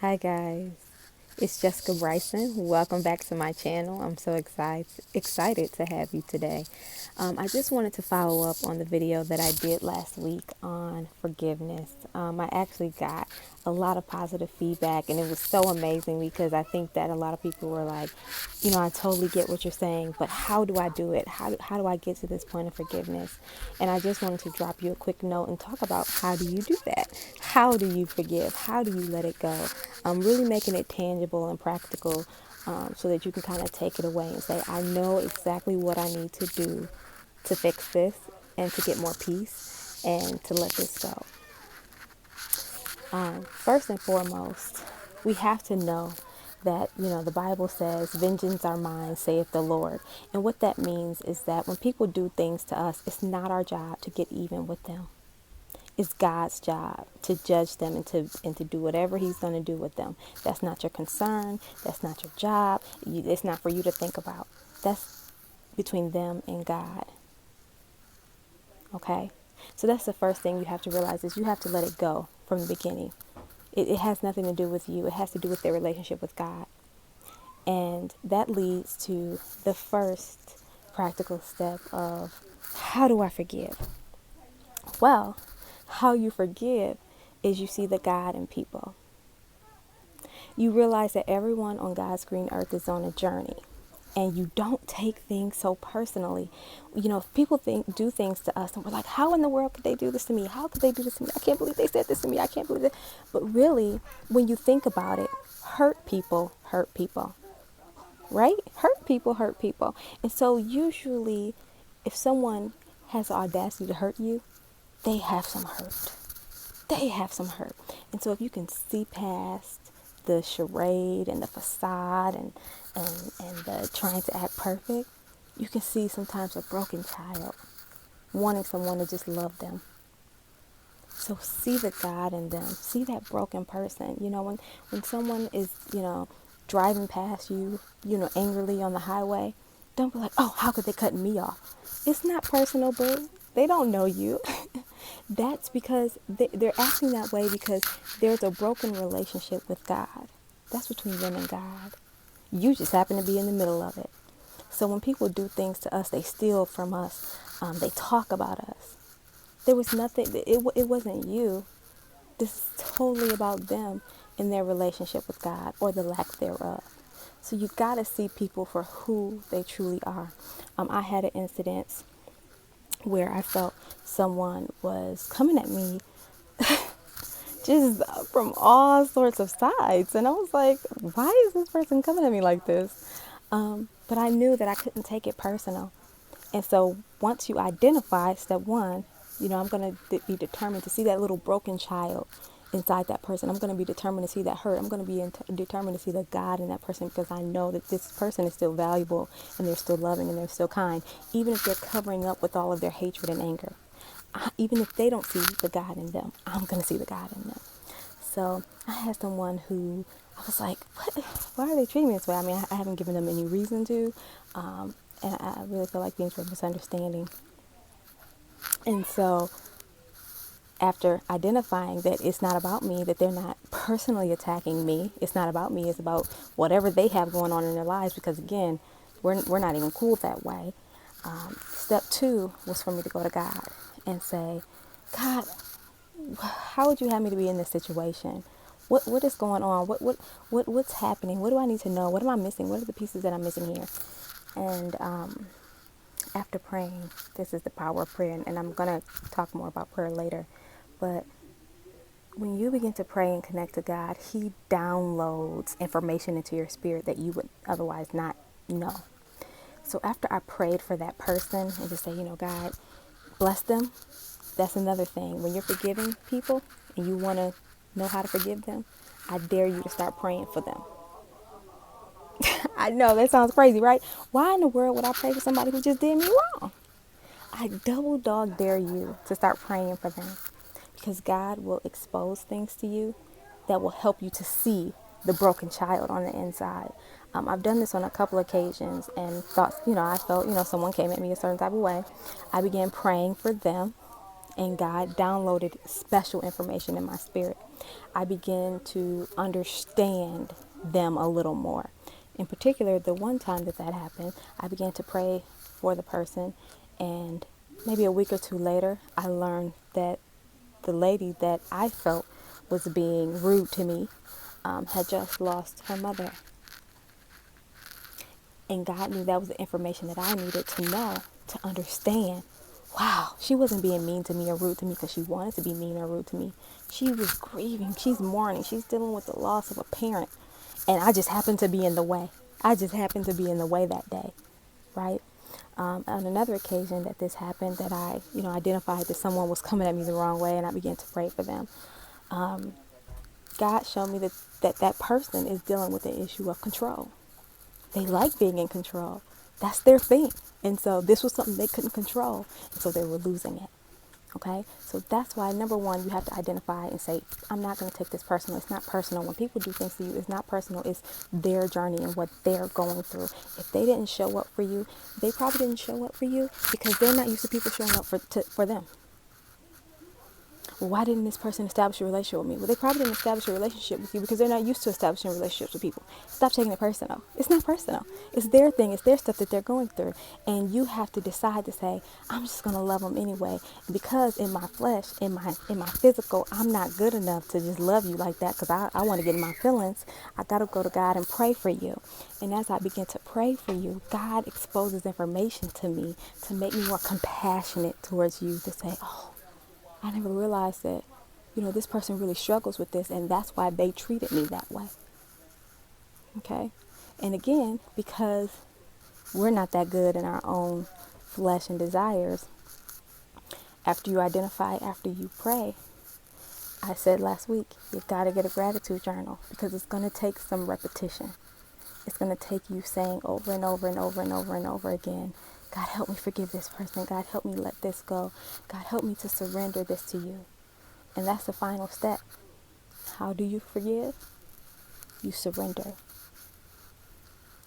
Hi guys, it's Jessica Bryson. Welcome back to my channel. I'm so excited to have you today. I just wanted to follow up on the video that I did last week on forgiveness. I actually got a lot of positive feedback, and it was so amazing because I think that a lot of people were like, I totally get what you're saying, but how do I do it? How do I get to this point of forgiveness? And I just wanted to drop you a quick note and talk about how do you do that? How do you forgive? How do you let it go? Really making it tangible and practical, so that you can kind of take it away and say, I know exactly what I need to do to fix this and to get more peace and to let this go. First and foremost, we have to know that, the Bible says, vengeance are mine, saith the Lord. And what that means is that when people do things to us, it's not our job to get even with them. It's God's job to judge them and to do whatever he's going to do with them. That's not your concern. That's not your job. It's not for you to think about. That's between them and God. Okay? So that's the first thing you have to realize is you have to let it go from the beginning. It has nothing to do with you. It has to do with their relationship with God. And that leads to the first practical step of how do I forgive? Well, how you forgive is you see the God in people. You realize that everyone on God's green earth is on a journey, and you don't take things so personally. People do things to us and we're like, how in the world could they do this to me? How could they do this to me? I can't believe they said this to me. I can't believe it. But really, when you think about it, hurt people hurt people, right? Hurt people. And so usually if someone has the audacity to hurt you, they have some hurt. They have some hurt. And so if you can see past the charade and the facade and the trying to act perfect, you can see sometimes a broken child wanting someone to just love them. So see the God in them. See that broken person. When someone is, driving past you, angrily on the highway, don't be like, oh, how could they cut me off? It's not personal, boo. They don't know you. That's because they're acting that way because there's a broken relationship with God. That's between them and God. You just happen to be in the middle of it. So when people do things to us, they steal from us. They talk about us. There was nothing, it wasn't you. This is totally about them and their relationship with God or the lack thereof. So you got to see people for who they truly are. I had an incident where I felt someone was coming at me just from all sorts of sides. And I was like, why is this person coming at me like this? But I knew that I couldn't take it personal. And so once you identify, step one, I'm going to be determined to see that little broken child inside that person. I'm going to be determined to see that hurt. I'm going to be determined to see the God in that person because I know that this person is still valuable and they're still loving and they're still kind, even if they're covering up with all of their hatred and anger. Even if they don't see the God in them, I'm going to see the God in them. So I had someone who I was like, what? Why are they treating me this way? I mean, I haven't given them any reason to. And I really feel like things were misunderstanding. And so after identifying that it's not about me, that they're not personally attacking me, it's not about me, it's about whatever they have going on in their lives, because again, we're not even cool that way. Step two was for me to go to God and say, God, how would you have me to be in this situation? What is going on? What's happening? What do I need to know? What am I missing? What are the pieces that I'm missing here? And after praying, this is the power of prayer, and I'm going to talk more about prayer later. But when you begin to pray and connect to God, he downloads information into your spirit that you would otherwise not know. So after I prayed for that person and just say, God, bless them. That's another thing. When you're forgiving people and you want to know how to forgive them, I dare you to start praying for them. I know that sounds crazy, right? Why in the world would I pray for somebody who just did me wrong? I double dog dare you to start praying for them, because God will expose things to you that will help you to see the broken child on the inside. I've done this on a couple occasions and thought, I felt, someone came at me a certain type of way. I began praying for them. and God downloaded special information in my spirit. I began to understand them a little more. In particular, the one time that happened, I began to pray for the person, and maybe a week or two later, I learned that the lady that I felt was being rude to me had just lost her mother. And God knew that was the information that I needed to know, to understand. Wow, she wasn't being mean to me or rude to me because she wanted to be mean or rude to me. She was grieving. She's mourning. She's dealing with the loss of a parent. And I just happened to be in the way. I just happened to be in the way that day, right? On another occasion that this happened, that I, identified that someone was coming at me the wrong way, and I began to pray for them. God showed me that person is dealing with the issue of control. They like being in control. That's their thing. And so this was something they couldn't control. And so they were losing it. Okay? So that's why, number one, you have to identify and say, I'm not going to take this personal. It's not personal. When people do things to you, it's not personal. It's their journey and what they're going through. If they didn't show up for you, they probably didn't show up for you because they're not used to people showing up for them. Well, why didn't this person establish a relationship with me? Well, they probably didn't establish a relationship with you because they're not used to establishing relationships with people. Stop taking it personal. It's not personal. It's their thing. It's their stuff that they're going through. And you have to decide to say, I'm just going to love them anyway. Because in my flesh, in my physical, I'm not good enough to just love you like that because I want to get in my feelings. I got to go to God and pray for you. And as I begin to pray for you, God exposes information to me to make me more compassionate towards you, to say, oh, I never realized that, this person really struggles with this, and that's why they treated me that way. Okay? And again, because we're not that good in our own flesh and desires, after you identify, after you pray, I said last week, you've got to get a gratitude journal because it's going to take some repetition. It's going to take you saying over and over and over and over and over again, God, help me forgive this person. God, help me let this go. God, help me to surrender this to you. And that's the final step. How do you forgive? You surrender.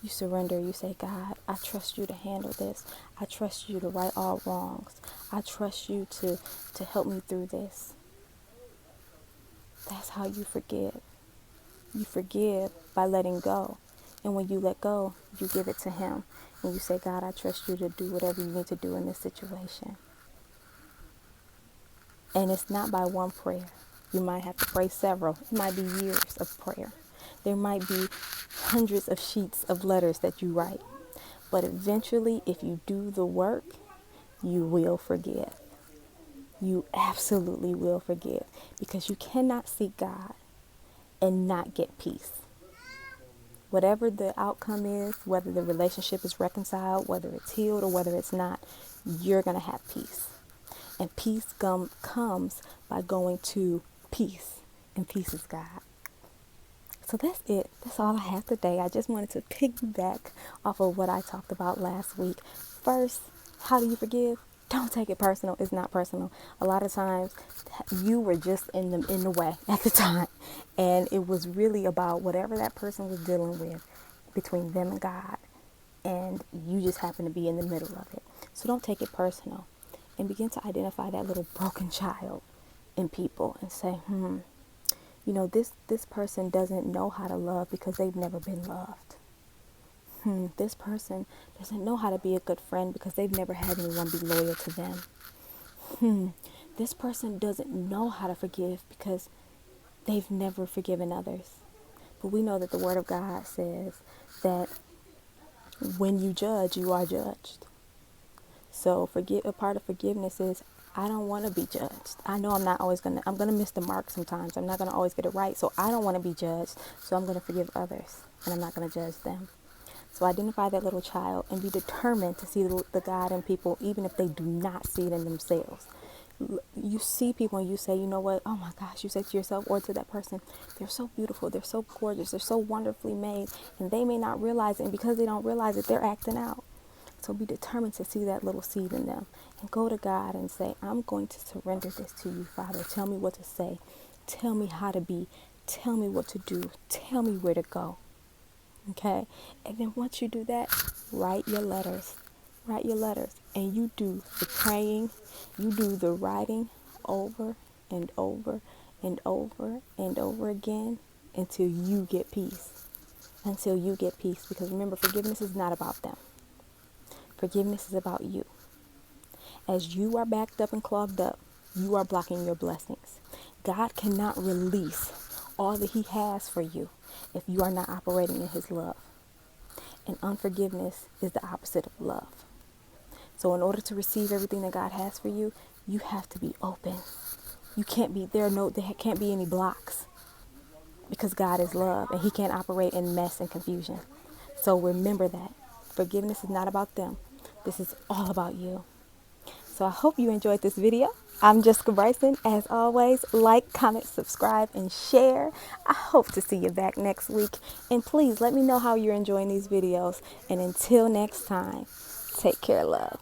You surrender. You say, God, I trust you to handle this. I trust you to right all wrongs. I trust you to help me through this. That's how you forgive. You forgive by letting go. And when you let go, you give it to him. And you say, God, I trust you to do whatever you need to do in this situation. And it's not by one prayer. You might have to pray several. It might be years of prayer. There might be hundreds of sheets of letters that you write. But eventually, if you do the work, you will forgive. You absolutely will forgive. Because you cannot seek God and not get peace. Whatever the outcome is, whether the relationship is reconciled, whether it's healed or whether it's not, you're going to have peace. And peace comes by going to peace. And peace is God. So that's it. That's all I have today. I just wanted to piggyback off of what I talked about last week. First, how do you forgive? Don't take it personal. It's not personal. A lot of times you were just in the way at the time. And it was really about whatever that person was dealing with between them and God. And you just happen to be in the middle of it. So don't take it personal. And begin to identify that little broken child in people and say, this person doesn't know how to love because they've never been loved. This person doesn't know how to be a good friend because they've never had anyone be loyal to them. This person doesn't know how to forgive because they've never forgiven others. But we know that the Word of God says that when you judge, you are judged. So a part of forgiveness is I don't want to be judged. I know I'm going to miss the mark sometimes. I'm not going to always get it right. So I don't want to be judged. So I'm going to forgive others and I'm not going to judge them. So identify that little child and be determined to see the God in people, even if they do not see it in themselves. You see people and you say, you know what? Oh my gosh, you say to yourself or to that person, they're so beautiful. They're so gorgeous. They're so wonderfully made. And they may not realize it. And because they don't realize it, they're acting out. So be determined to see that little seed in them and go to God and say, I'm going to surrender this to you, Father. Tell me what to say. Tell me how to be. Tell me what to do. Tell me where to go. Okay? And then once you do that, write your letters. Write your letters. And you do the praying. You do the writing. over and over and over and over again until you get peace. Until you get peace. Because remember, forgiveness is not about them. Forgiveness is about you. As you are backed up and clogged up, you are blocking your blessings. God cannot release all that He has for you if you are not operating in His love. And unforgiveness is the opposite of love. So in order to receive everything that God has for you, you have to be open. You can't be, there can't be any blocks, because God is love and He can't operate in mess and confusion. So remember that. Forgiveness is not about them. This is all about you. So I hope you enjoyed this video. I'm Jessica Bryson. As always, like, comment, subscribe, and share. I hope to see you back next week. And please let me know how you're enjoying these videos. And until next time, take care, love.